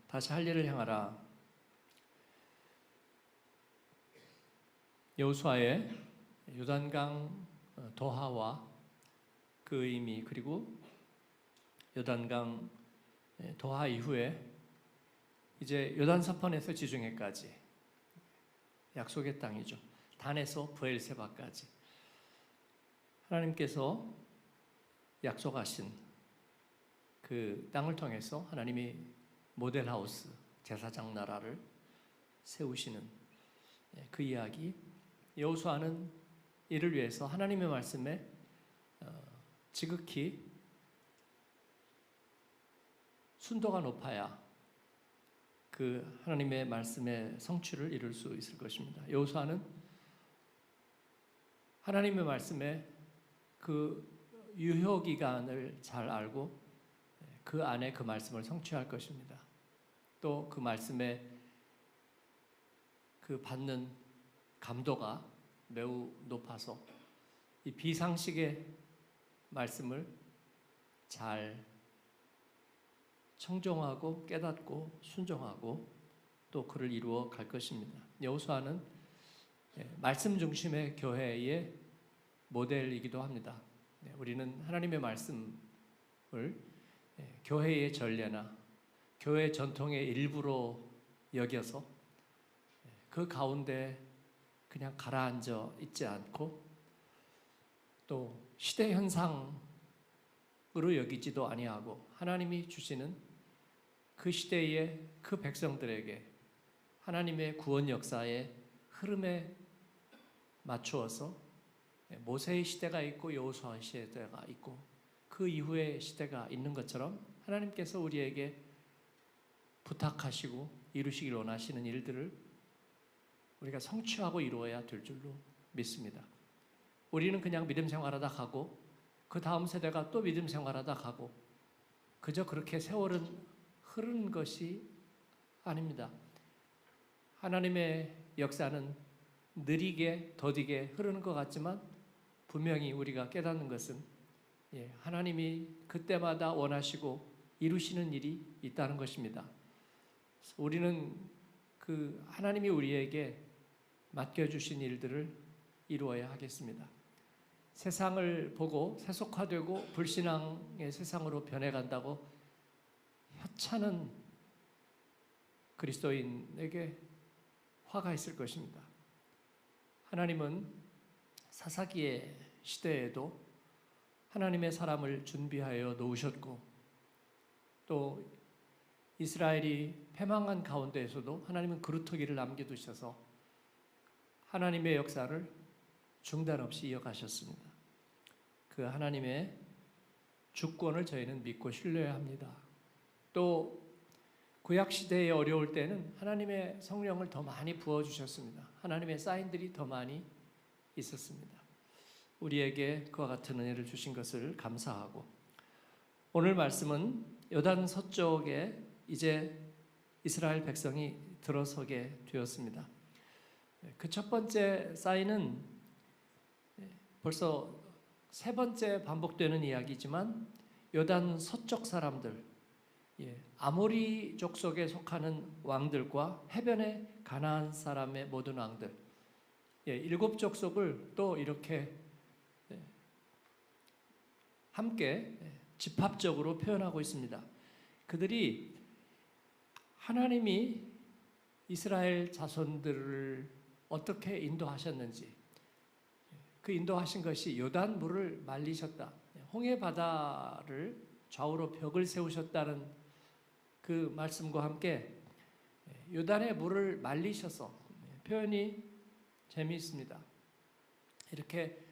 다시 할 일을 향하라. 여호수아의 요단강 도하와 그 의미, 그리고 요단강 도하 이후에 이제 요단서편에서 지중해까지 약속의 땅이죠. 단에서 브엘세바까지 하나님께서 약속하신 그 땅을 통해서 하나님이 모델하우스, 제사장 나라를 세우시는 그 이야기. 여호수아는 이를 위해서 하나님의 말씀에 지극히 순도가 높아야 그 하나님의 말씀의 성취를 이룰 수 있을 것입니다. 여호수아는 하나님의 말씀에 그 유효 기간을 잘 알고 그 안에 그 말씀을 성취할 것입니다. 또 그 말씀에 그 받는 감도가 매우 높아서 이 비상식의 말씀을 잘 청종하고 깨닫고 순종하고 또 그를 이루어 갈 것입니다. 여호수아는 말씀 중심의 교회의 모델이기도 합니다. 우리는 하나님의 말씀을 교회의 전례나 교회 전통의 일부로 여겨서 그 가운데 그냥 가라앉아 있지 않고 또 시대 현상으로 여기지도 아니하고 하나님이 주시는 그 시대의 그 백성들에게 하나님의 구원 역사의 흐름에 맞추어서 모세의 시대가 있고 여호수아 시대가 있고 그 이후의 시대가 있는 것처럼 하나님께서 우리에게 부탁하시고 이루시길 원하시는 일들을 우리가 성취하고 이루어야 될 줄로 믿습니다. 우리는 그냥 믿음 생활하다 가고 그 다음 세대가 또 믿음 생활하다 가고 그저 그렇게 세월은 흐르는 것이 아닙니다. 하나님의 역사는 느리게 더디게 흐르는 것 같지만 분명히 우리가 깨닫는 것은 하나님이 그때마다 원하시고 이루시는 일이 있다는 것입니다. 우리는 그 하나님이 우리에게 맡겨주신 일들을 이루어야 하겠습니다. 세상을 보고 세속화되고 불신앙의 세상으로 변해간다고 협찬은 그리스도인에게 화가 있을 것입니다. 하나님은 사사기의 시대에도 하나님의 사람을 준비하여 놓으셨고 또 이스라엘이 패망한 가운데에서도 하나님은 그루터기를 남겨두셔서 하나님의 역사를 중단 없이 이어가셨습니다. 그 하나님의 주권을 저희는 믿고 신뢰해야 합니다. 또 구약시대에 어려울 때는 하나님의 성령을 더 많이 부어주셨습니다. 하나님의 사인들이 더 많이 있었습니다. 우리에게 그와 같은 은혜를 주신 것을 감사하고 오늘 말씀은 요단 서쪽에 이제 이스라엘 백성이 들어서게 되었습니다. 그 첫 번째 사인은 벌써 세 번째 반복되는 이야기지만 요단 서쪽 사람들, 아모리족 속에 속하는 왕들과 해변의 가나안 사람의 모든 왕들, 일곱 족속을 또 이렇게 함께 집합적으로 표현하고 있습니다. 그들이 하나님이 이스라엘 자손들을 어떻게 인도하셨는지, 그 인도하신 것이 요단 물을 말리셨다, 홍해 바다를 좌우로 벽을 세우셨다는 그 말씀과 함께 요단의 물을 말리셔서, 표현이 재미있습니다. 이렇게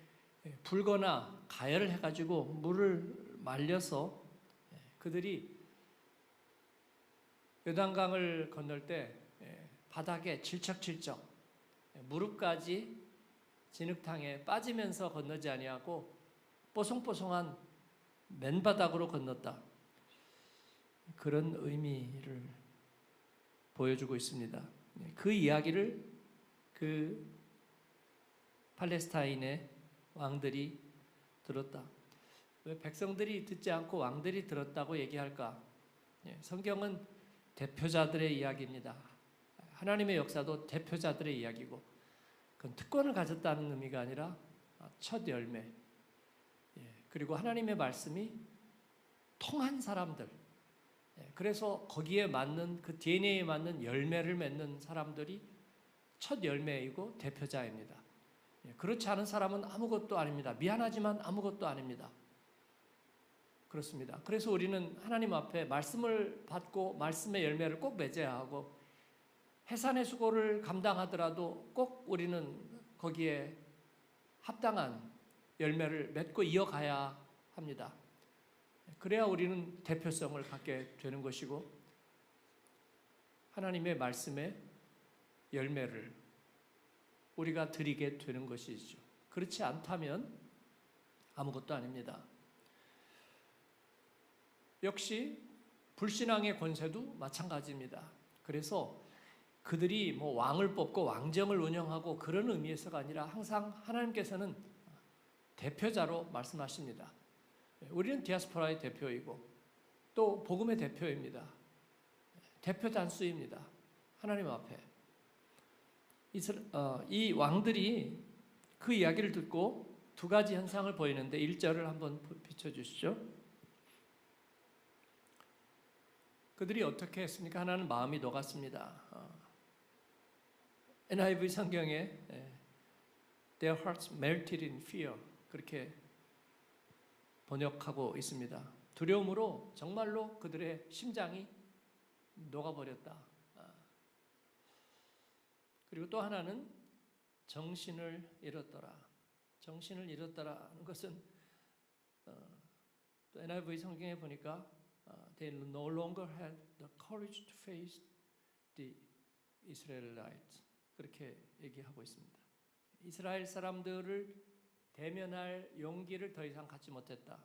불거나 가열을 해가지고 물을 말려서 그들이 요단강을 건널 때 바닥에 질척질척 무릎까지 진흙탕에 빠지면서 건너지 아니하고 뽀송뽀송한 맨바닥으로 건넜다. 그런 의미를 보여주고 있습니다. 그 이야기를 그 팔레스타인의 왕들이 들었다. 왜 백성들이 듣지 않고 왕들이 들었다고 얘기할까? 성경은 대표자들의 이야기입니다. 하나님의 역사도 대표자들의 이야기고, 그건 특권을 가졌다는 의미가 아니라 첫 열매, 그리고 하나님의 말씀이 통한 사람들, 그래서 거기에 맞는 그 DNA에 맞는 열매를 맺는 사람들이 첫 열매이고 대표자입니다. 그렇지 않은 사람은 아무것도 아닙니다. 미안하지만 아무것도 아닙니다. 그렇습니다. 그래서 우리는 하나님 앞에 말씀을 받고 말씀의 열매를 꼭 맺어야 하고, 해산의 수고를 감당하더라도 꼭 우리는 거기에 합당한 열매를 맺고 이어가야 합니다. 그래야 우리는 대표성을 갖게 되는 것이고, 하나님의 말씀의 열매를 우리가 드리게 되는 것이죠. 그렇지 않다면 아무것도 아닙니다. 역시 불신앙의 권세도 마찬가지입니다. 그래서 그들이 뭐 왕을 뽑고 왕정을 운영하고 그런 의미에서가 아니라 항상 하나님께서는 대표자로 말씀하십니다. 우리는 디아스포라의 대표이고 또 복음의 대표입니다. 대표 단수입니다. 하나님 앞에. 이 왕들이 그 이야기를 듣고 두 가지 현상을 보이는데 1절을 한번 비춰주시죠. 그들이 어떻게 했습니까? 하나는 마음이 녹았습니다. NIV 성경에 Their hearts melted in fear 그렇게 번역하고 있습니다. 두려움으로 정말로 그들의 심장이 녹아버렸다. 그리고 또 하나는 정신을 잃었더라. 정신을 잃었다라는 것은 또 NIV 성경에 보니까 They no longer had the courage to face the Israelites. 그렇게 얘기하고 있습니다. 이스라엘 사람들을 대면할 용기를 더 이상 갖지 못했다.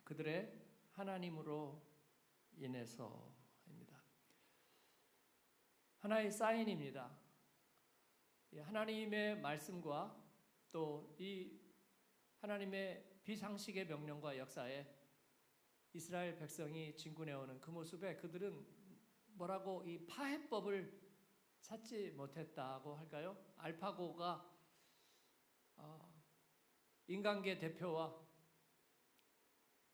그들의 하나님으로 인해서입니다. 하나의 사인입니다. 하나님의 말씀과 또 이 하나님의 비상식의 명령과 역사에 이스라엘 백성이 진군해오는 그 모습에 그들은 뭐라고 이 파해법을 찾지 못했다고 할까요? 알파고가 인간계 대표와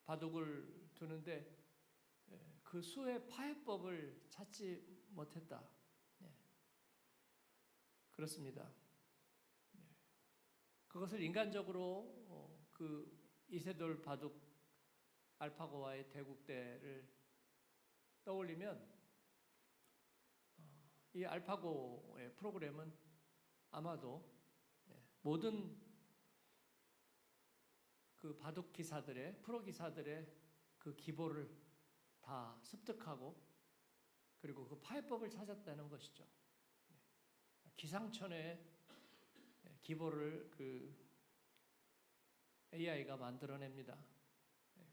바둑을 두는데 그 수의 파해법을 찾지 못했다. 그렇습니다. 그것을 인간적으로 그 이세돌 바둑 알파고와의 대국대를 떠올리면 이 알파고의 프로그램은 아마도 모든 그 바둑 기사들의 프로 기사들의 그 기보를 다 습득하고 그리고 그 파해법을 찾았다는 것이죠. 기상천외의 기보를 그 AI가 만들어냅니다.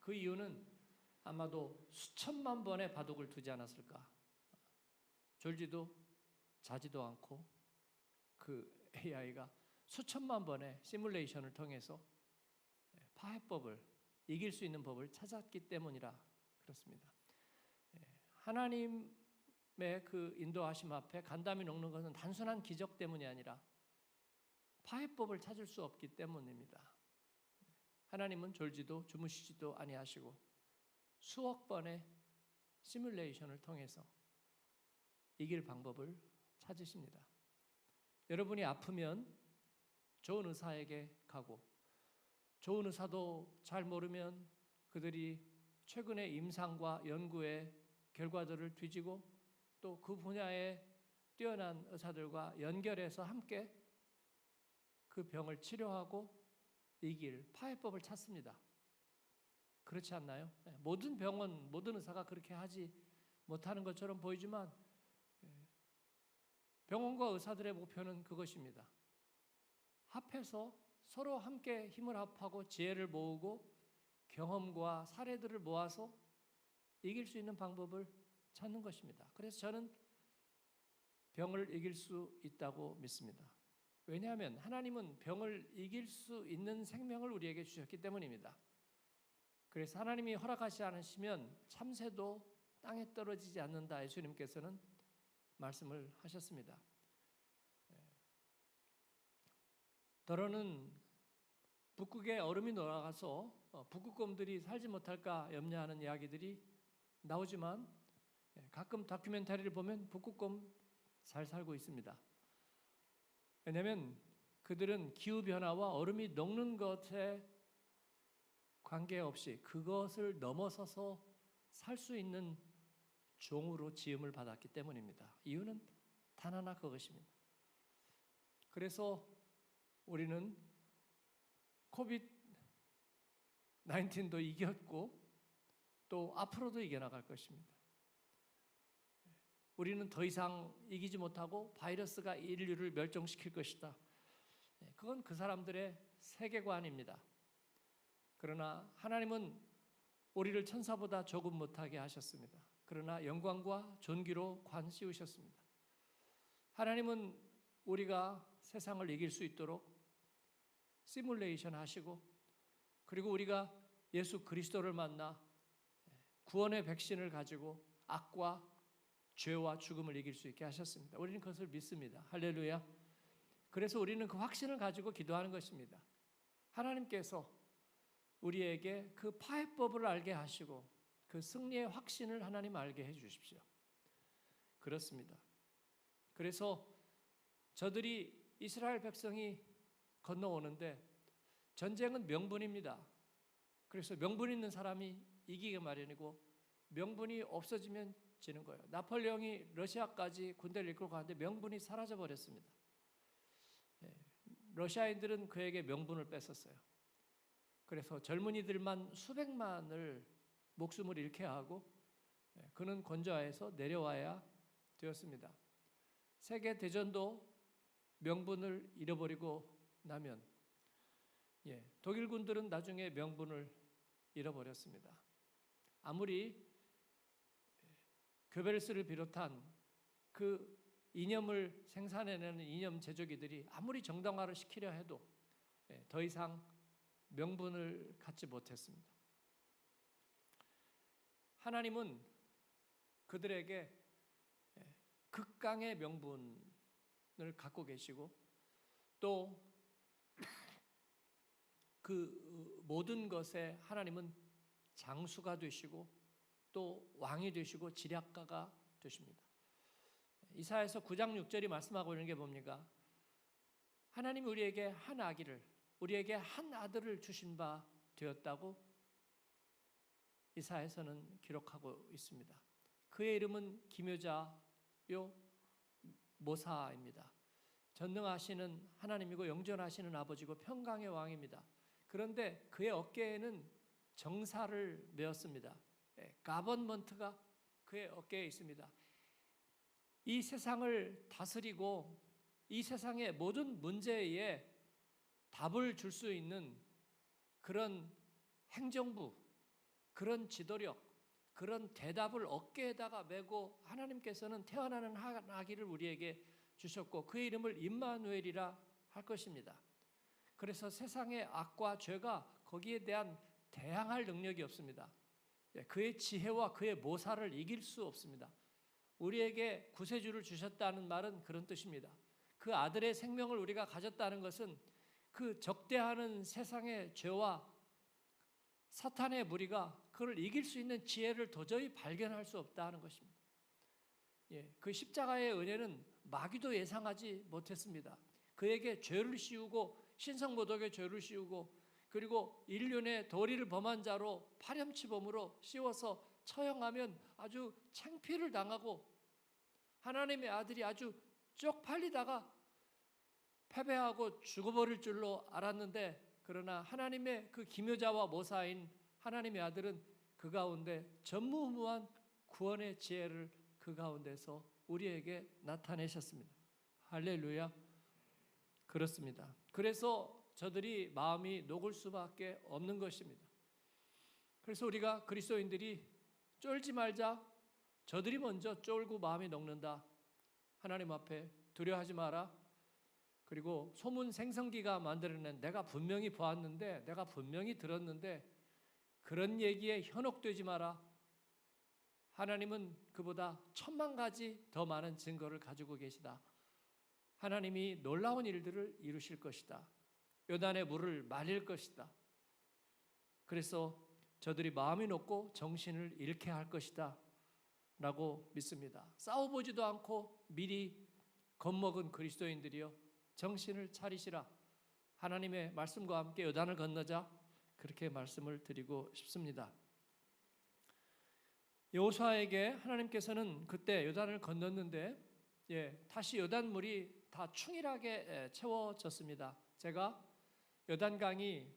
그 이유는 아마도 수천만 번의 바둑을 두지 않았을까. 졸지도 자지도 않고 그 AI가 수천만 번의 시뮬레이션을 통해서 파해법을 이길 수 있는 법을 찾았기 때문이라 그렇습니다. 하나님의 그 인도하심 앞에 간담이 녹는 것은 단순한 기적 때문이 아니라 파해법을 찾을 수 없기 때문입니다. 하나님은 졸지도 주무시지도 아니하시고 수억 번의 시뮬레이션을 통해서 이길 방법을 찾으십니다. 여러분이 아프면 좋은 의사에게 가고 좋은 의사도 잘 모르면 그들이 최근의 임상과 연구의 결과들을 뒤지고 또 그 분야에 뛰어난 의사들과 연결해서 함께 그 병을 치료하고 이길 파해법을 찾습니다. 그렇지 않나요? 모든 병원, 모든 의사가 그렇게 하지 못하는 것처럼 보이지만 병원과 의사들의 목표는 그것입니다. 합해서 서로 함께 힘을 합하고 지혜를 모으고 경험과 사례들을 모아서 이길 수 있는 방법을 찾는 것입니다. 그래서 저는 병을 이길 수 있다고 믿습니다. 왜냐하면 하나님은 병을 이길 수 있는 생명을 우리에게 주셨기 때문입니다. 그래서 하나님이 허락하지 않으시면 참새도 땅에 떨어지지 않는다. 예수님께서는 말씀을 하셨습니다. 더러는 북극에 얼음이 녹아가서 북극곰들이 살지 못할까 염려하는 이야기들이 나오지만 가끔 다큐멘터리를 보면 북극곰 잘 살고 있습니다. 왜냐하면 그들은 기후변화와 얼음이 녹는 것에 관계없이 그것을 넘어서서 살 수 있는 종으로 지음을 받았기 때문입니다. 이유는 단 하나 그것입니다. 그래서 우리는 코비드-19도 이겼고 또 앞으로도 이겨나갈 것입니다. 우리는 더 이상 이기지 못하고 바이러스가 인류를 멸종시킬 것이다. 그건 그 사람들의 세계관입니다. 그러나 하나님은 우리를 천사보다 조금 못하게 하셨습니다. 그러나 영광과 존귀로 관 씌우셨습니다. 하나님은 우리가 세상을 이길 수 있도록 시뮬레이션 하시고, 그리고 우리가 예수 그리스도를 만나 구원의 백신을 가지고 악과 죄와 죽음을 이길 수 있게 하셨습니다. 우리는 그것을 믿습니다. 할렐루야. 그래서 우리는 그 확신을 가지고 기도하는 것입니다. 하나님께서 우리에게 그 파해법을 알게 하시고 그 승리의 확신을 하나님 알게 해 주십시오. 그렇습니다. 그래서 저들이 이스라엘 백성이 건너오는데 전쟁은 명분입니다. 그래서 명분 있는 사람이 이기게 마련이고 명분이 없어지면 지는 거예요. 나폴레옹이 러시아까지 군대를 이끌고 가는데 명분이 사라져 버렸습니다. 러시아인들은 그에게 명분을 뺏었어요. 그래서 젊은이들만 수백만을 목숨을 잃게 하고 그는 건조하에서 내려와야 되었습니다. 세계 대전도 명분을 잃어버리고 나면 독일 군들은 나중에 명분을 잃어버렸습니다. 아무리 교베르스를 비롯한 그 이념을 생산해내는 이념 제조기들이 아무리 정당화를 시키려 해도 더 이상 명분을 갖지 못했습니다. 하나님은 그들에게 극강의 명분을 갖고 계시고 또 그 모든 것에 하나님은 장수가 되시고 또 왕이 되시고 지략가가 되십니다. 이사야서 9장 6절이 말씀하고 있는 게 뭡니까? 하나님이 우리에게 한 아기를, 우리에게 한 아들을 주신 바 되었다고 이사야서는 기록하고 있습니다. 그의 이름은 기묘자요 모사입니다. 전능하시는 하나님이고 영존하시는 아버지고 평강의 왕입니다. 그런데 그의 어깨에는 정사를 메었습니다. 가버먼트가 그의 어깨에 있습니다. 이 세상을 다스리고 이 세상의 모든 문제에 답을 줄 수 있는 그런 행정부, 그런 지도력, 그런 대답을 어깨에다가 메고 하나님께서는 태어나는 한 아기를 우리에게 주셨고 그의 이름을 임마누엘이라 할 것입니다. 그래서 세상의 악과 죄가 거기에 대한 대항할 능력이 없습니다. 그의 지혜와 그의 모사를 이길 수 없습니다. 우리에게 구세주를 주셨다는 말은 그런 뜻입니다. 그 아들의 생명을 우리가 가졌다는 것은 그 적대하는 세상의 죄와 사탄의 무리가 그를 이길 수 있는 지혜를 도저히 발견할 수 없다는 것입니다. 그 십자가의 은혜는 마귀도 예상하지 못했습니다. 그에게 죄를 씌우고 신성모독의 죄를 씌우고 그리고 인륜의 도리를 범한 자로 파렴치범으로 씌워서 처형하면 아주 창피를 당하고 하나님의 아들이 아주 쪽팔리다가 패배하고 죽어버릴 줄로 알았는데 그러나 하나님의 그 기묘자와 모사인 하나님의 아들은 그 가운데 전무후무한 구원의 지혜를 그 가운데서 우리에게 나타내셨습니다. 할렐루야. 그렇습니다. 그래서 저들이 마음이 녹을 수밖에 없는 것입니다. 그래서 우리가 그리스도인들이 쫄지 말자. 저들이 먼저 쫄고 마음이 녹는다. 하나님 앞에 두려워하지 마라. 그리고 소문 생성기가 만들어낸 내가 분명히 보았는데 내가 분명히 들었는데 그런 얘기에 현혹되지 마라. 하나님은 그보다 1000만 가지 더 많은 증거를 가지고 계시다. 하나님이 놀라운 일들을 이루실 것이다. 요단의 물을 말릴 것이다. 그래서 저들이 마음이 높고 정신을 잃게 할 것이다 라고 믿습니다. 싸워보지도 않고 미리 겁먹은 그리스도인들이여 정신을 차리시라. 하나님의 말씀과 함께 요단을 건너자, 그렇게 말씀을 드리고 싶습니다. 여호수아에게 하나님께서는 그때 요단을 건넜는데 다시 요단물이 다 충실하게 채워졌습니다. 제가 요단강이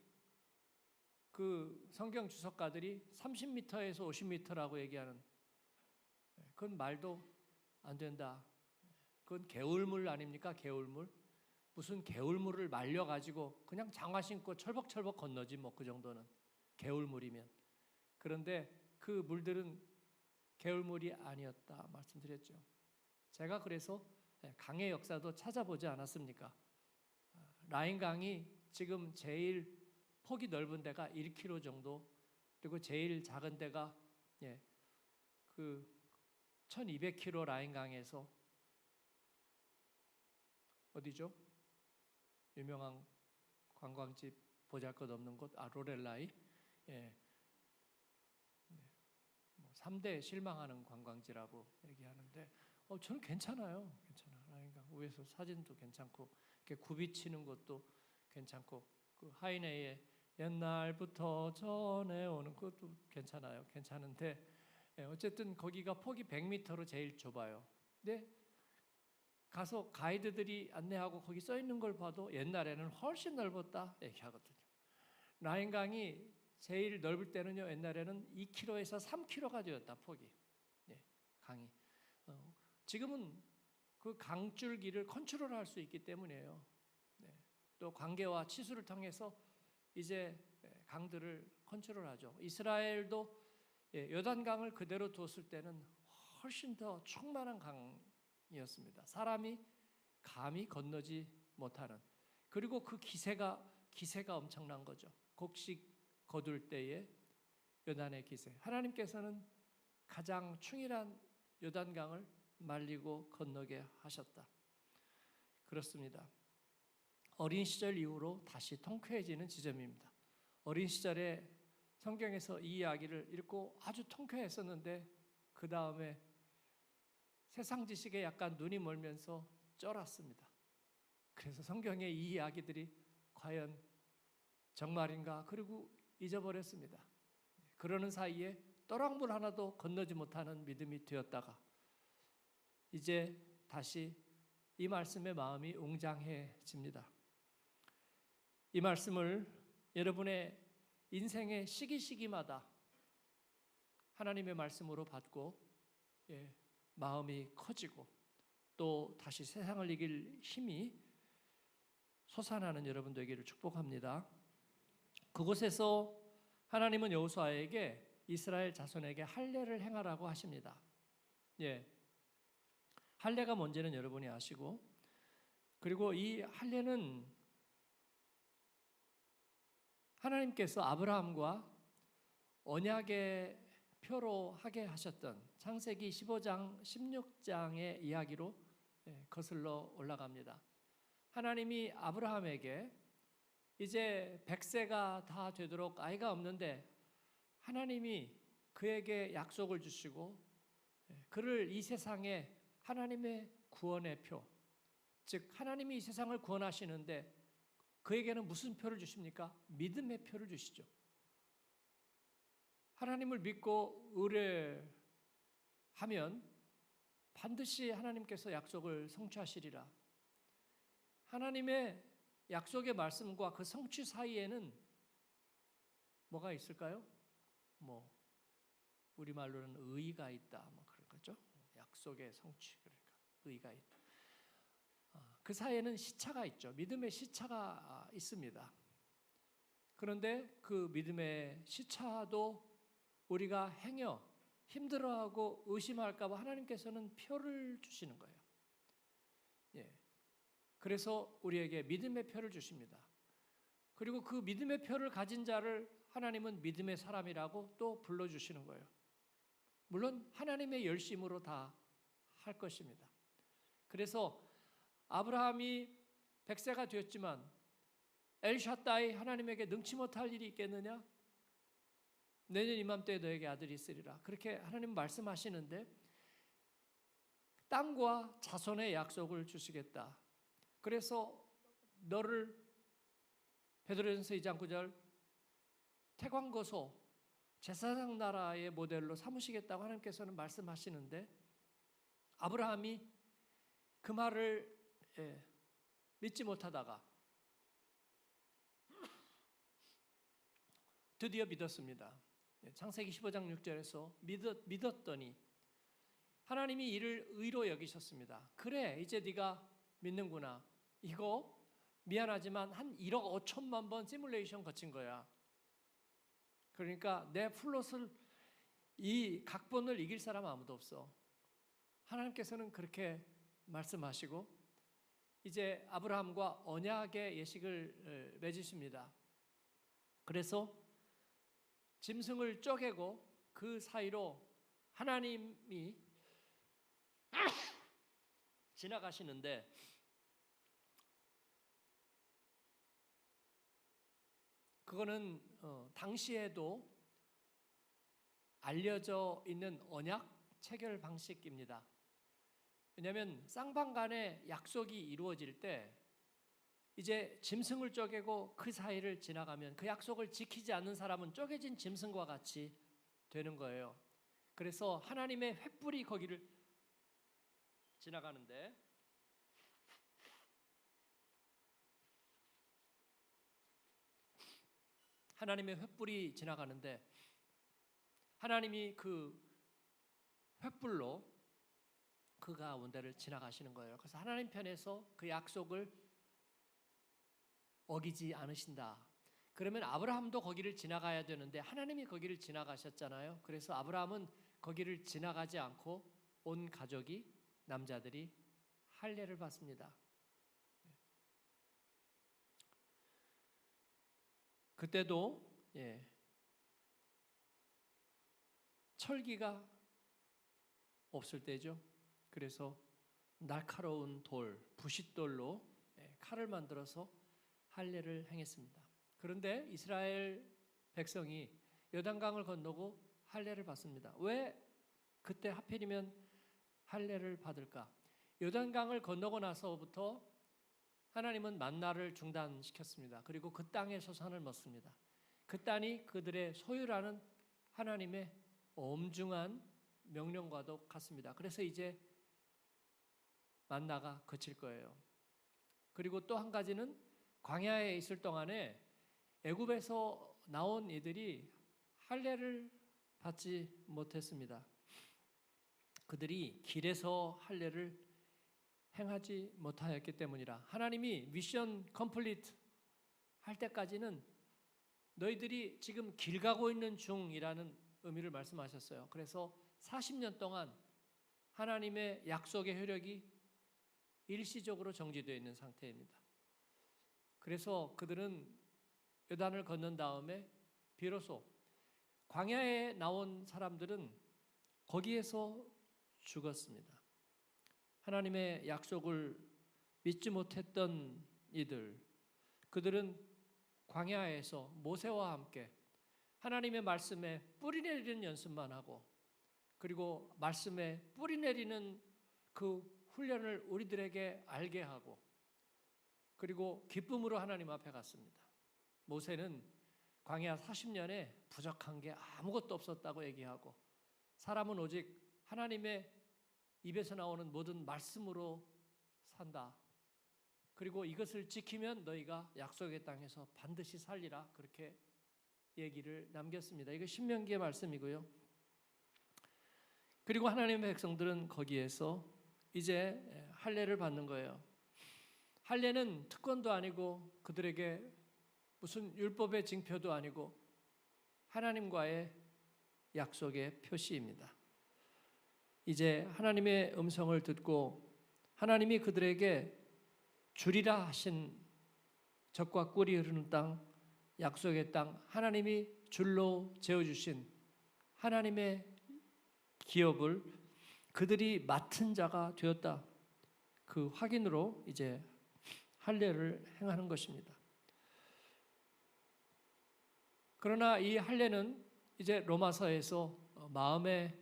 그 성경 주석가들이 30m에서 50m라고 얘기하는, 그건 말도 안 된다. 그건 개울물 아닙니까? 개울물. 무슨 개울물을 말려가지고 그냥 장화 신고 철벅철벅 건너지 뭐, 그 정도는 개울물이면. 그런데 그 물들은 개울물이 아니었다 말씀드렸죠. 제가 그래서 강의 역사도 찾아보지 않았습니까? 라인강이 지금 제일 폭이 넓은 데가 1km 정도, 그리고 제일 작은 데가 그 1200km 라인강에서 어디죠? 유명한 관광지 보잘것없는 곳, 로렐라이. 3대 실망하는 관광지라고 얘기하는데 저는 괜찮아요. 라인강 위에서 사진도 괜찮고 이렇게 굽이치는 것도 괜찮고, 그 하이네의 옛날부터 전해오는 것도 괜찮아요. 괜찮은데 어쨌든 거기가 폭이 100m로 제일 좁아요. 근데 가서 가이드들이 안내하고 거기 써 있는 걸 봐도 옛날에는 훨씬 넓었다 얘기하거든요. 라인강이 제일 넓을 때는요, 옛날에는 2km에서 3km가 되었다, 폭이. 강이. 지금은 그 강줄기를 컨트롤할 수 있기 때문이에요. 또 관계와 치수를 통해서 이제 강들을 컨트롤하죠. 이스라엘도 요단강을 그대로 뒀을 때는 훨씬 더 충만한 강이었습니다. 사람이 감히 건너지 못하는. 그리고 그 기세가 엄청난 거죠. 곡식 거둘 때의 요단의 기세. 하나님께서는 가장 충실한 요단강을 말리고 건너게 하셨다. 그렇습니다. 어린 시절 이후로 다시 통쾌해지는 지점입니다. 어린 시절에 성경에서 이 이야기를 읽고 아주 통쾌했었는데 그 다음에 세상 지식에 약간 눈이 멀면서 쩔었습니다. 그래서 성경의 이 이야기들이 과연 정말인가, 그리고 잊어버렸습니다. 그러는 사이에 또랑물 하나도 건너지 못하는 믿음이 되었다가 이제 다시 이 말씀에 마음이 웅장해집니다. 이 말씀을 여러분의 인생의 시기마다 하나님의 말씀으로 받고 마음이 커지고 또 다시 세상을 이길 힘이 솟아나는 여러분 되기를 축복합니다. 그곳에서 하나님은 여호수아에게 이스라엘 자손에게 할례를 행하라고 하십니다. 할례가 뭔지는 여러분이 아시고, 그리고 이 할례는 하나님께서 아브라함과 언약의 표로 하게 하셨던 창세기 15장, 16장의 이야기로 거슬러 올라갑니다. 하나님이 아브라함에게 이제 100세가 다 되도록 아이가 없는데 하나님이 그에게 약속을 주시고 그를 이 세상에 하나님의 구원의 표, 즉 하나님이 이 세상을 구원하시는데 그에게는 무슨 표를 주십니까? 믿음의 표를 주시죠. 하나님을 믿고 의뢰하면 반드시 하나님께서 약속을 성취하시리라. 하나님의 약속의 말씀과 그 성취 사이에는 뭐가 있을까요? 우리말로는 의의가 있다, 그런 거죠. 약속의 성취, 그러니까 의의가 있다. 그 사이에는 시차가 있죠. 믿음의 시차가 있습니다. 그런데 그 믿음의 시차도 우리가 행여 힘들어하고 의심할까 봐 하나님께서는 표를 주시는 거예요. 그래서 우리에게 믿음의 표를 주십니다. 그리고 그 믿음의 표를 가진 자를 하나님은 믿음의 사람이라고 또 불러주시는 거예요. 물론 하나님의 열심으로 다 할 것입니다. 그래서 아브라함이 100세가 되었지만 엘샤다이 하나님에게 능치 못할 일이 있겠느냐? 내년 이맘때에 너에게 아들이 있으리라. 그렇게 하나님 말씀하시는데 땅과 자손의 약속을 주시겠다. 그래서 너를 베드로전서 2장 9절 태광거소 제사장 나라의 모델로 삼으시겠다고 하나님께서는 말씀하시는데 아브라함이 그 말을 믿지 못하다가 드디어 믿었습니다. 창세기 15장 6절에서 믿었더니 하나님이 이를 의로 여기셨습니다. 그래, 이제 네가 믿는구나. 이거 미안하지만 한 1억 5천만 번 시뮬레이션 거친 거야. 그러니까 내 플롯을 이 각본을 이길 사람 아무도 없어. 하나님께서는 그렇게 말씀하시고 이제 아브라함과 언약의 예식을 맺으십니다. 그래서 짐승을 쪼개고 그 사이로 하나님이 지나가시는데 그거는 당시에도 알려져 있는 언약 체결 방식입니다. 왜냐하면 쌍방 간의 약속이 이루어질 때 이제 짐승을 쪼개고 그 사이를 지나가면 그 약속을 지키지 않는 사람은 쪼개진 짐승과 같이 되는 거예요. 그래서 하나님의 횃불이 거기를 지나가는데 하나님의 횃불이 지나가는데 하나님이 그 횃불로 그 가운데를 지나가시는 거예요. 그래서 하나님 편에서 그 약속을 어기지 않으신다. 그러면 아브라함도 거기를 지나가야 되는데 하나님이 거기를 지나가셨잖아요. 그래서 아브라함은 거기를 지나가지 않고 온 가족이 남자들이 할례를 받습니다. 그때도 철기가 없을 때죠. 그래서 날카로운 돌, 부싯돌로 칼을 만들어서 할례를 행했습니다. 그런데 이스라엘 백성이 요단강을 건너고 할례를 받습니다. 왜 그때 하필이면 할례를 받을까? 요단강을 건너고 나서부터 하나님은 만나를 중단시켰습니다. 그리고 그 땅에서 산을 먹습니다. 그 땅이 그들의 소유라는 하나님의 엄중한 명령과도 같습니다. 그래서 이제 만나가 그칠 거예요. 그리고 또 한 가지는 광야에 있을 동안에 애굽에서 나온 이들이 할례를 받지 못했습니다. 그들이 길에서 할례를 행하지 못하였기 때문이라. 하나님이 미션 컴플리트 할 때까지는 너희들이 지금 길 가고 있는 중이라는 의미를 말씀하셨어요. 그래서 40년 동안 하나님의 약속의 효력이 일시적으로 정지되어 있는 상태입니다. 그래서 그들은 요단을 건넌 다음에 비로소 광야에 나온 사람들은 거기에서 죽었습니다. 하나님의 약속을 믿지 못했던 이들, 그들은 광야에서 모세와 함께 하나님의 말씀에 뿌리 내리는 연습만 하고 그리고 말씀에 뿌리 내리는 그 훈련을 우리들에게 알게 하고 그리고 기쁨으로 하나님 앞에 갔습니다. 모세는 광야 40년에 부족한 게 아무것도 없었다고 얘기하고 사람은 오직 하나님의 입에서 나오는 모든 말씀으로 산다. 그리고 이것을 지키면 너희가 약속의 땅에서 반드시 살리라. 그렇게 얘기를 남겼습니다. 이거 신명기의 말씀이고요. 그리고 하나님의 백성들은 거기에서 이제 할례를 받는 거예요. 할례는 특권도 아니고 그들에게 무슨 율법의 징표도 아니고 하나님과의 약속의 표시입니다. 이제 하나님의 음성을 듣고 하나님이 그들에게 주리라 하신 젖과 꿀이 흐르는 땅, 약속의 땅, 하나님이 줄로 재어주신 하나님의 기업을 그들이 맡은 자가 되었다. 그 확인으로 이제 할례를 행하는 것입니다. 그러나 이 할례는 이제 로마서에서 마음에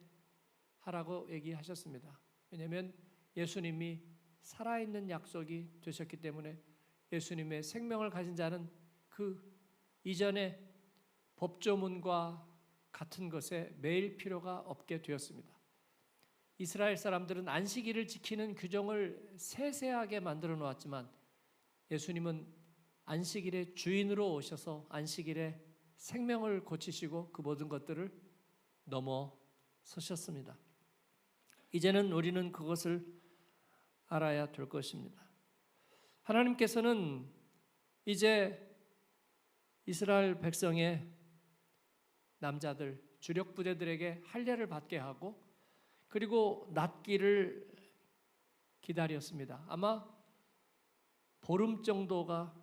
하라고 얘기하셨습니다. 왜냐하면 예수님이 살아있는 약속이 되셨기 때문에 예수님의 생명을 가진 자는 그 이전에 법조문과 같은 것에 매일 필요가 없게 되었습니다. 이스라엘 사람들은 안식일을 지키는 규정을 세세하게 만들어 놓았지만 예수님은 안식일의 주인으로 오셔서 안식일에 생명을 고치시고 그 모든 것들을 넘어서셨습니다. 이제는 우리는 그것을 알아야 될 것입니다. 하나님께서는 이제 이스라엘 백성의 남자들, 주력 부대들에게 할례를 받게 하고 그리고 낫기를 기다렸습니다. 아마 보름 정도가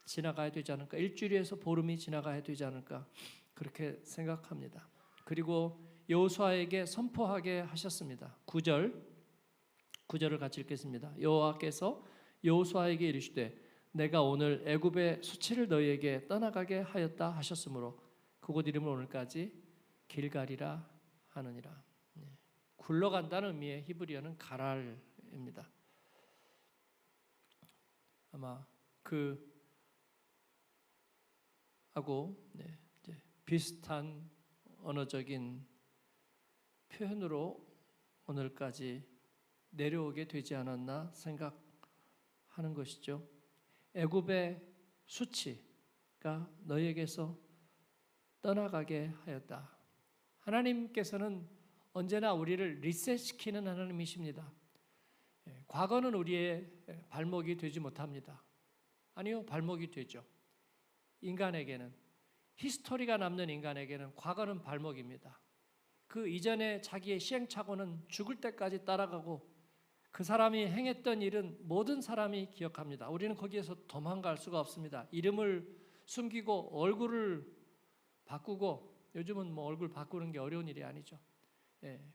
지나가야 되지 않을까, 일주일에서 보름이 지나가야 되지 않을까 그렇게 생각합니다. 그리고 여호수아에게 선포하게 하셨습니다. 9절을 같이 읽겠습니다. 여호와께서 여호수아에게 이르시되 내가 오늘 애굽의 수치를 너희에게 떠나가게 하였다 하셨으므로 그곳 이름을 오늘까지 길갈이라 하느니라. 굴러간다는 의미의 히브리어는 가랄입니다. 아마 하고 이제 비슷한 언어적인 표현으로 오늘까지 내려오게 되지 않았나 생각하는 것이죠. 애굽의 수치가 너희에게서 떠나가게 하였다. 하나님께서는 언제나 우리를 리셋시키는 하나님이십니다. 과거는 우리의 발목이 되지 못합니다. 아니요, 발목이 되죠. 인간에게는, 히스토리가 남는 인간에게는 과거는 발목입니다. 그 이전에 자기의 시행착오는 죽을 때까지 따라가고 그 사람이 행했던 일은 모든 사람이 기억합니다. 우리는 거기에서 도망갈 수가 없습니다. 이름을 숨기고 얼굴을 바꾸고, 요즘은 뭐 얼굴 바꾸는 게 어려운 일이 아니죠.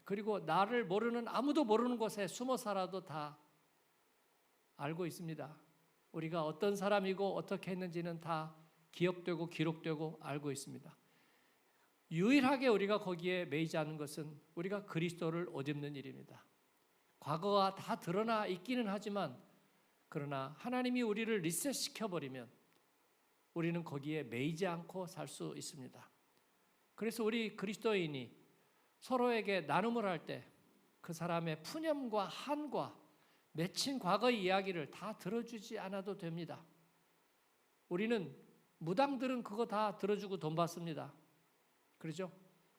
그리고 나를 모르는, 아무도 모르는 곳에 숨어 살아도 다 알고 있습니다. 우리가 어떤 사람이고 어떻게 했는지는 다 기억되고 기록되고 알고 있습니다. 유일하게 우리가 거기에 매이지 않는 것은 우리가 그리스도를 옷 입는 일입니다. 과거가 다 드러나 있기는 하지만 그러나 하나님이 우리를 리셋시켜버리면 우리는 거기에 매이지 않고 살 수 있습니다. 그래서 우리 그리스도인이 서로에게 나눔을 할 때 그 사람의 푸념과 한과 맺힌 과거의 이야기를 다 들어주지 않아도 됩니다. 우리는 무당들은 그거 다 들어주고 돈 받습니다. 그렇죠?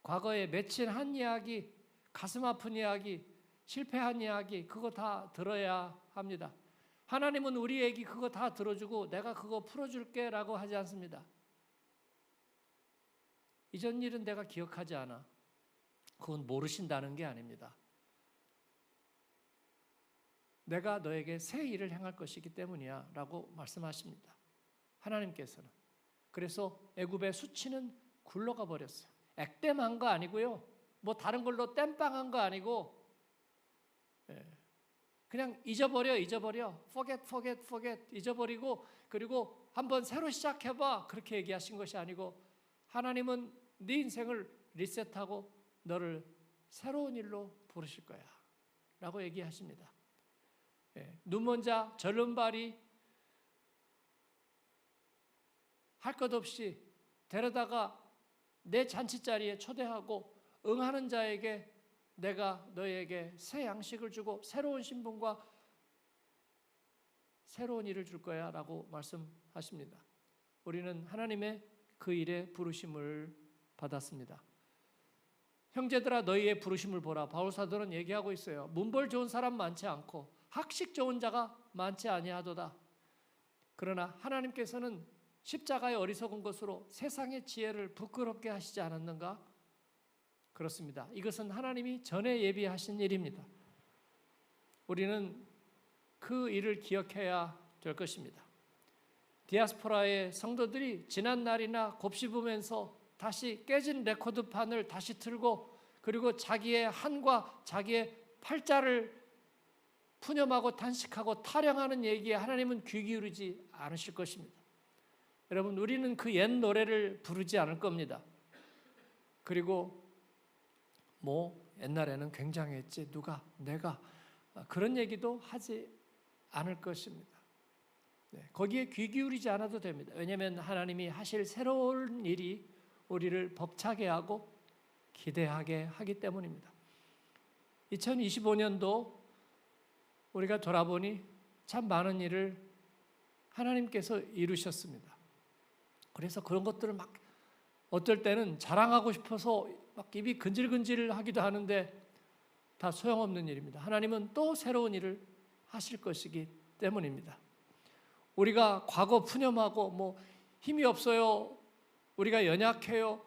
과거에 맺힌 한 이야기, 가슴 아픈 이야기, 실패한 이야기, 그거 다 들어야 합니다. 하나님은 우리 얘기 그거 다 들어주고 내가 그거 풀어줄게 라고 하지 않습니다. 이전 일은 내가 기억하지 않아. 그건 모르신다는 게 아닙니다. 내가 너에게 새 일을 행할 것이기 때문이야 라고 말씀하십니다. 하나님께서는. 그래서 애굽의 수치는 굴러가 버렸어요. 액땜한 거 아니고요. 뭐 다른 걸로 땜빵한 거 아니고 그냥 잊어버려. forget 잊어버리고 그리고 한번 새로 시작해봐 그렇게 얘기하신 것이 아니고 하나님은 네 인생을 리셋하고 너를 새로운 일로 부르실 거야 라고 얘기하십니다. 눈먼 자 절름발이 할 것 없이 데려다가 내 잔치자리에 초대하고 응하는 자에게 내가 너에게 새 양식을 주고 새로운 신분과 새로운 일을 줄 거야 라고 말씀하십니다. 우리는 하나님의 그 일에 부르심을 받았습니다. 형제들아 너희의 부르심을 보라. 바울사도는 얘기하고 있어요. 문벌 좋은 사람 많지 않고 학식 좋은 자가 많지 아니하도다. 그러나 하나님께서는 십자가의 어리석은 것으로 세상의 지혜를 부끄럽게 하시지 않았는가? 그렇습니다. 이것은 하나님이 전에 예비하신 일입니다. 우리는 그 일을 기억해야 될 것입니다. 디아스포라의 성도들이 지난 날이나 곱씹으면서 다시 깨진 레코드판을 다시 틀고 그리고 자기의 한과 자기의 팔자를 푸념하고 단식하고 타령하는 얘기에 하나님은 귀 기울이지 않으실 것입니다. 여러분, 우리는 그 옛 노래를 부르지 않을 겁니다. 그리고 옛날에는 굉장했지, 내가 그런 얘기도 하지 않을 것입니다. 거기에 귀 기울이지 않아도 됩니다. 왜냐하면 하나님이 하실 새로운 일이 우리를 벅차게 하고 기대하게 하기 때문입니다. 2025년도 우리가 돌아보니 참 많은 일을 하나님께서 이루셨습니다. 그래서 그런 것들을 막 어떨 때는 자랑하고 싶어서 막 입이 근질근질하기도 하는데 다 소용없는 일입니다. 하나님은 또 새로운 일을 하실 것이기 때문입니다. 우리가 과거 푸념하고 힘이 없어요, 우리가 연약해요,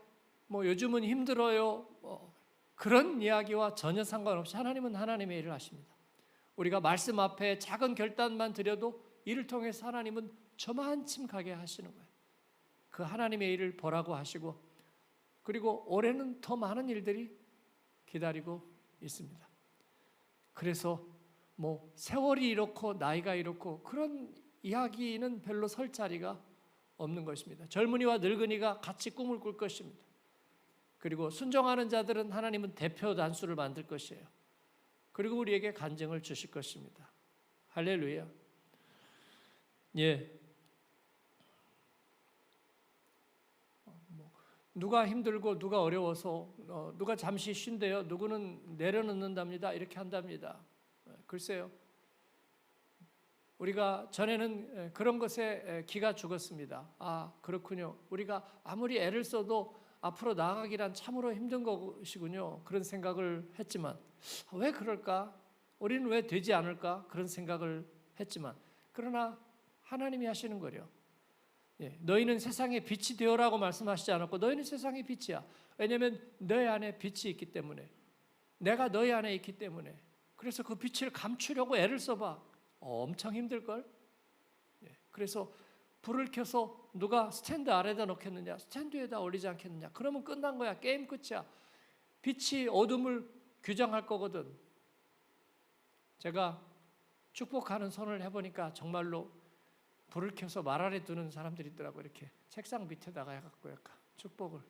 요즘은 힘들어요, 그런 이야기와 전혀 상관없이 하나님은 하나님의 일을 하십니다. 우리가 말씀 앞에 작은 결단만 드려도 이를 통해서 하나님은 저만침 가게 하시는 거예요. 그 하나님의 일을 보라고 하시고, 그리고 올해는 더 많은 일들이 기다리고 있습니다. 그래서 세월이 이렇고 나이가 이렇고 그런 이야기는 별로 설 자리가 없는 것입니다. 젊은이와 늙은이가 같이 꿈을 꿀 것입니다. 그리고 순종하는 자들은 하나님은 대표 단수를 만들 것이에요. 그리고 우리에게 간증을 주실 것입니다. 할렐루야. 누가 힘들고 누가 어려워서 누가 잠시 쉰대요, 누구는 내려놓는답니다, 이렇게 한답니다. 글쎄요, 우리가 전에는 그런 것에 기가 죽었습니다. 그렇군요, 우리가 아무리 애를 써도 앞으로 나아가기란 참으로 힘든 것이군요, 그런 생각을 했지만, 왜 그럴까? 우리는 왜 되지 않을까? 그런 생각을 했지만, 그러나 하나님이 하시는 거래요. 너희는 세상의 빛이 되어라고 말씀하시지 않았고 너희는 세상의 빛이야. 왜냐하면 너희 안에 빛이 있기 때문에, 내가 너희 안에 있기 때문에. 그래서 그 빛을 감추려고 애를 써봐, 엄청 힘들걸. 그래서 불을 켜서 누가 스탠드 아래다 놓겠느냐, 스탠드 위에다 올리지 않겠느냐, 그러면 끝난 거야, 게임 끝이야. 빛이 어둠을 규정할 거거든. 제가 축복하는 손을 해보니까 정말로 불을 켜서 말 아래 두는 사람들이 있더라고요. 이렇게 책상 밑에다가 해갖고 약간 축복을.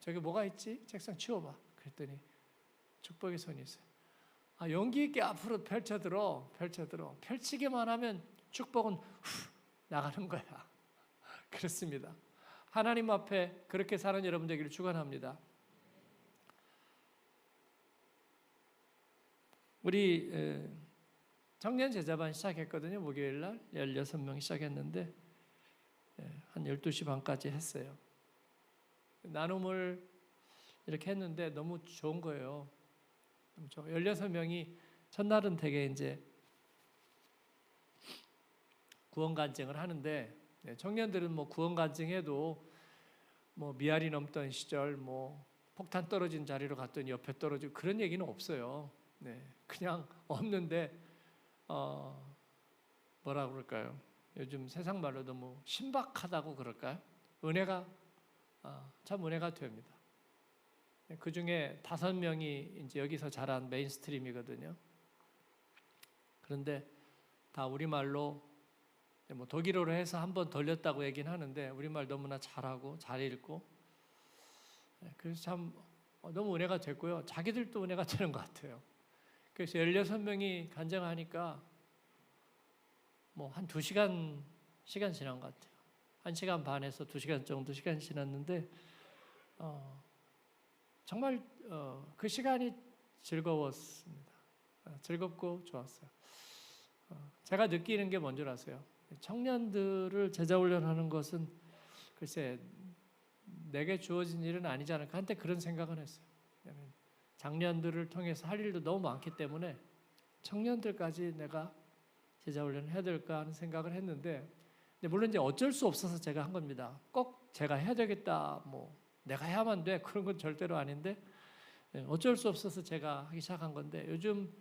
저기 뭐가 있지? 책상 치워봐. 그랬더니 축복의 손이 있어요. 용기 있게 앞으로 펼쳐들어. 펼치기만 하면 축복은 나가는 거야. 그렇습니다. 하나님 앞에 그렇게 사는 여러분 되기를 축원합니다. 우리 청년 제자반 시작했거든요. 목요일 날 16명 시작했는데 한 12시 반까지 했어요. 나눔을 이렇게 했는데 너무 좋은 거예요. 16명이 첫날은 되게 이제 구원 간증을 하는데, 청년들은 구원 간증해도 미알이 넘던 시절, 폭탄 떨어진 자리로 갔더니 옆에 떨어지고 그런 얘기는 없어요. 그냥 없는데 뭐라 그럴까요? 요즘 세상 말로 너무 신박하다고 그럴까요? 은혜가 참 은혜가 됩니다. 그 중에 5명이 이제 여기서 자란 메인스트림이거든요. 그런데 다 우리말로, 독일어로 해서 한번 돌렸다고 얘기는 하는데 우리말 너무나 잘하고 잘 읽고, 그래서 참 너무 은혜가 됐고요. 자기들도 은혜가 되는 것 같아요. 그래서 16명이 간증하니까 한 2시간 시간 지난 것 같아요. 1시간 반에서 2시간 정도 시간이 지났는데 정말 그 시간이 즐거웠습니다. 즐겁고 좋았어요. 제가 느끼는 게 뭔 줄 아세요? 청년들을 제자훈련하는 것은 글쎄 내게 주어진 일은 아니지 않을까 한때 그런 생각은 했어요. 왜냐하면 장년들을 통해서 할 일도 너무 많기 때문에 청년들까지 내가 제자훈련을 해야 될까 하는 생각을 했는데, 물론 이제 어쩔 수 없어서 제가 한 겁니다. 꼭 제가 해야 되겠다, 내가 해야만 돼, 그런 건 절대로 아닌데 어쩔 수 없어서 제가 하기 시작한 건데, 요즘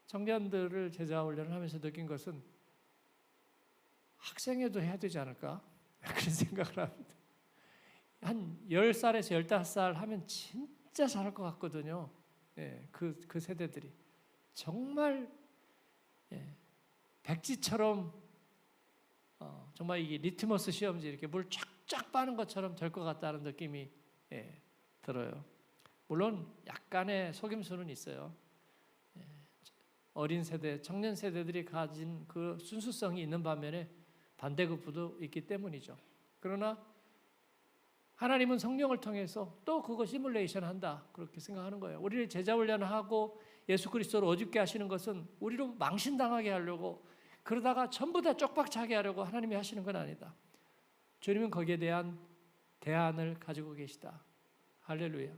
청년들을 제자훈련을 하면서 느낀 것은 학생회도 해야 되지 않을까 그런 생각을 합니다. 한 10살에서 15살 하면 진짜 진짜 잘할 것 같거든요. 그 세대들이 정말 백지처럼 정말 이게 리트머스 시험지 이렇게 물 쫙쫙 빠는 것처럼 될 것 같다는 느낌이 들어요. 물론 약간의 속임수는 있어요. 어린 세대, 청년 세대들이 가진 그 순수성이 있는 반면에 반대급부도 있기 때문이죠. 그러나 하나님은 성령을 통해서 또 그거 시뮬레이션 한다 그렇게 생각하는 거예요. 우리를 제자 훈련하고 예수 그리스도로 어둡게 하시는 것은 우리로 망신당하게 하려고, 그러다가 전부 다 쪽박차게 하려고 하나님이 하시는 건 아니다. 주님은 거기에 대한 대안을 가지고 계시다. 할렐루야.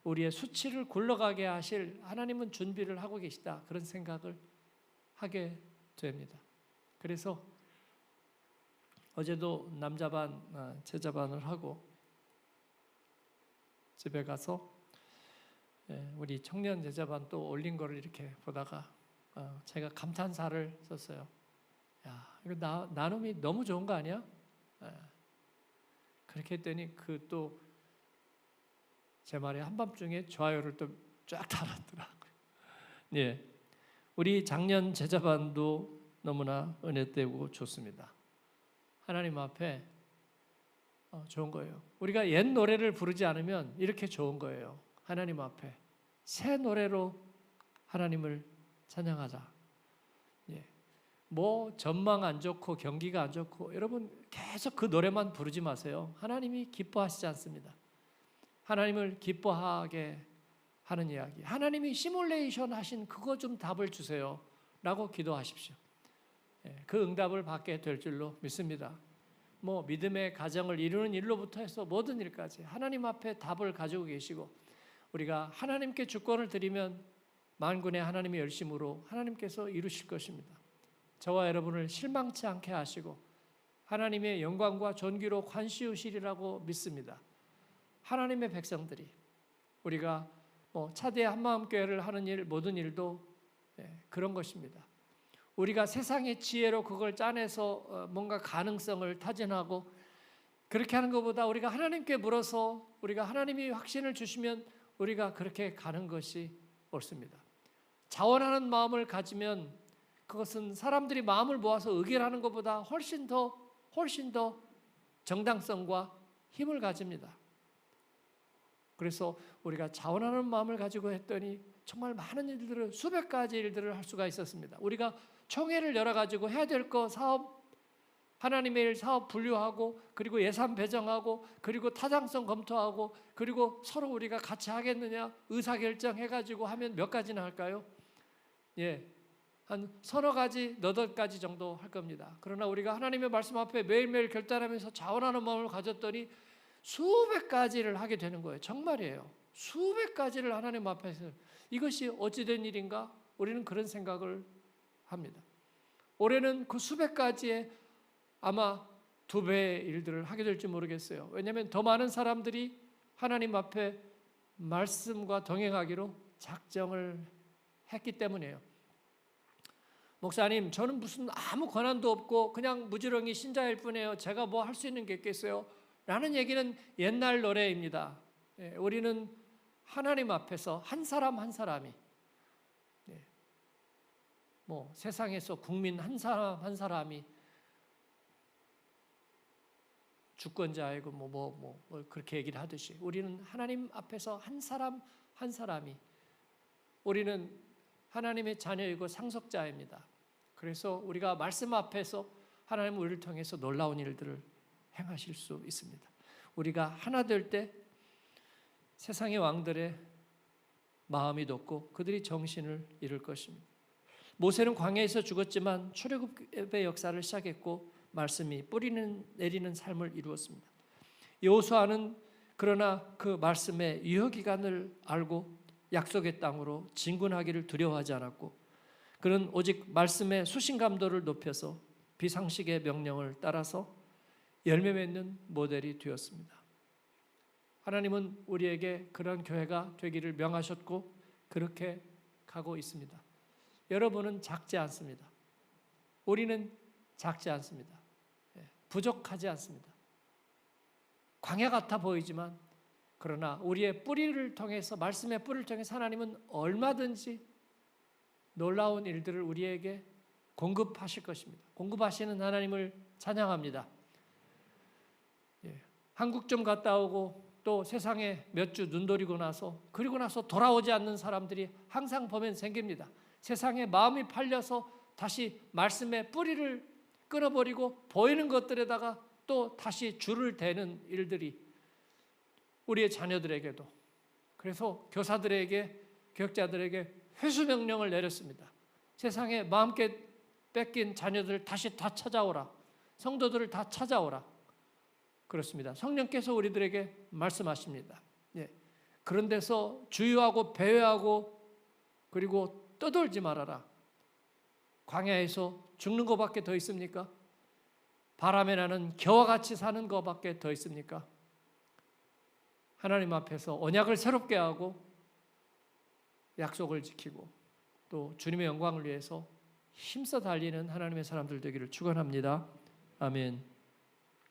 우리의 수치를 굴러가게 하실 하나님은 준비를 하고 계시다. 그런 생각을 하게 됩니다. 그래서 어제도 남자반, 제자반을 하고 집에 가서 우리 청년 제자반 또 올린 거를 이렇게 보다가 제가 감탄사를 썼어요. 야, 이거 나눔이 너무 좋은 거 아니야? 그렇게 했더니 그 또 제 말에 한밤중에 좋아요를 또 쫙 달았더라고요. 예, 우리 작년 제자반도 너무나 은혜되고 좋습니다. 하나님 앞에 좋은 거예요. 우리가 옛 노래를 부르지 않으면 이렇게 좋은 거예요. 하나님 앞에 새 노래로 하나님을 찬양하자. 뭐 전망 안 좋고 경기가 안 좋고 여러분 계속 그 노래만 부르지 마세요. 하나님이 기뻐하시지 않습니다. 하나님을 기뻐하게 하는 이야기, 하나님이 시뮬레이션 하신 그거 좀 답을 주세요 라고 기도하십시오. 그 응답을 받게 될 줄로 믿습니다. 뭐 믿음의 가정을 이루는 일로부터 해서 모든 일까지 하나님 앞에 답을 가지고 계시고, 우리가 하나님께 주권을 드리면 만군의 하나님의 열심으로 하나님께서 이루실 것입니다. 저와 여러분을 실망치 않게 하시고 하나님의 영광과 존귀로 관시우시리라고 믿습니다. 하나님의 백성들이, 우리가 뭐 차대 한마음교회를 하는 일, 모든 일도 그런 것입니다. 우리가 세상의 지혜로 그걸 짜내서 뭔가 가능성을 타진하고 그렇게 하는 것보다 우리가 하나님께 물어서 우리가 하나님이 확신을 주시면 우리가 그렇게 가는 것이 옳습니다. 자원하는 마음을 가지면 그것은 사람들이 마음을 모아서 의결하는 것보다 훨씬 더 정당성과 힘을 가집니다. 그래서 우리가 자원하는 마음을 가지고 했더니 정말 많은 일들을, 수백 가지 일들을 할 수가 있었습니다. 우리가 총회를 열어가지고 해야 될 거 사업, 하나님의 일 사업 분류하고, 그리고 예산 배정하고, 그리고 타당성 검토하고, 그리고 서로 우리가 같이 하겠느냐 의사결정 해가지고 하면 몇 가지나 할까요? 한 서너 가지, 너덟 가지 정도 할 겁니다. 그러나 우리가 하나님의 말씀 앞에 매일매일 결단하면서 자원하는 마음을 가졌더니 수백 가지를 하게 되는 거예요. 정말이에요. 수백 가지를 하나님 앞에서, 이것이 어찌된 일인가? 우리는 그런 생각을 합니다. 올해는 그 수백 가지의 아마 2배의 일들을 하게 될지 모르겠어요. 왜냐하면 더 많은 사람들이 하나님 앞에 말씀과 동행하기로 작정을 했기 때문이에요. 목사님, 저는 무슨 아무 권한도 없고 그냥 무지렁이 신자일 뿐이에요. 제가 뭐 할 수 있는 게 있겠어요? 라는 얘기는 옛날 노래입니다. 우리는 하나님 앞에서 한 사람 한 사람이, 뭐 세상에서 국민 한 사람 한 사람이 주권자이고 뭐 그렇게 얘기를 하듯이 우리는 하나님 앞에서 한 사람 한 사람이, 우리는 하나님의 자녀이고 상속자입니다. 그래서 우리가 말씀 앞에서 하나님은 우리를 통해서 놀라운 일들을 행하실 수 있습니다. 우리가 하나 될 때 세상의 왕들의 마음이 돋고 그들이 정신을 잃을 것입니다. 모세는 광야에서 죽었지만 출애굽의 역사를 시작했고 말씀이 뿌리는 내리는 삶을 이루었습니다. 여호수아는 그러나 그 말씀의 유효기간을 알고 약속의 땅으로 진군하기를 두려워하지 않았고, 그는 오직 말씀의 수신감도를 높여서 비상식의 명령을 따라서 열매 맺는 모델이 되었습니다. 하나님은 우리에게 그런 교회가 되기를 명하셨고 그렇게 가고 있습니다. 여러분은 작지 않습니다. 우리는 작지 않습니다. 부족하지 않습니다. 광야 같아 보이지만 그러나 우리의 뿌리를 통해서, 말씀의 뿌리를 통해서 하나님은 얼마든지 놀라운 일들을 우리에게 공급하실 것입니다. 공급하시는 하나님을 찬양합니다. 한국 좀 갔다 오고 또 세상에 몇 주 눈돌이고 나서, 그리고 나서 돌아오지 않는 사람들이 항상 보면 생깁니다. 세상에 마음이 팔려서 다시 말씀의 뿌리를 끊어버리고 보이는 것들에다가 또 다시 줄을 대는 일들이 우리의 자녀들에게도, 그래서 교사들에게, 교육자들에게 회수 명령을 내렸습니다. 세상에 마음껏 뺏긴 자녀들을 다시 다 찾아오라. 성도들을 다 찾아오라. 그렇습니다. 성령께서 우리들에게 말씀하십니다. 그런 데서 주의하고 배회하고 그리고 떠돌지 말아라. 광야에서 죽는 것밖에 더 있습니까? 바람에 나는 겨와 같이 사는 것밖에 더 있습니까? 하나님 앞에서 언약을 새롭게 하고 약속을 지키고 또 주님의 영광을 위해서 힘써 달리는 하나님의 사람들 되기를 축원합니다. 아멘.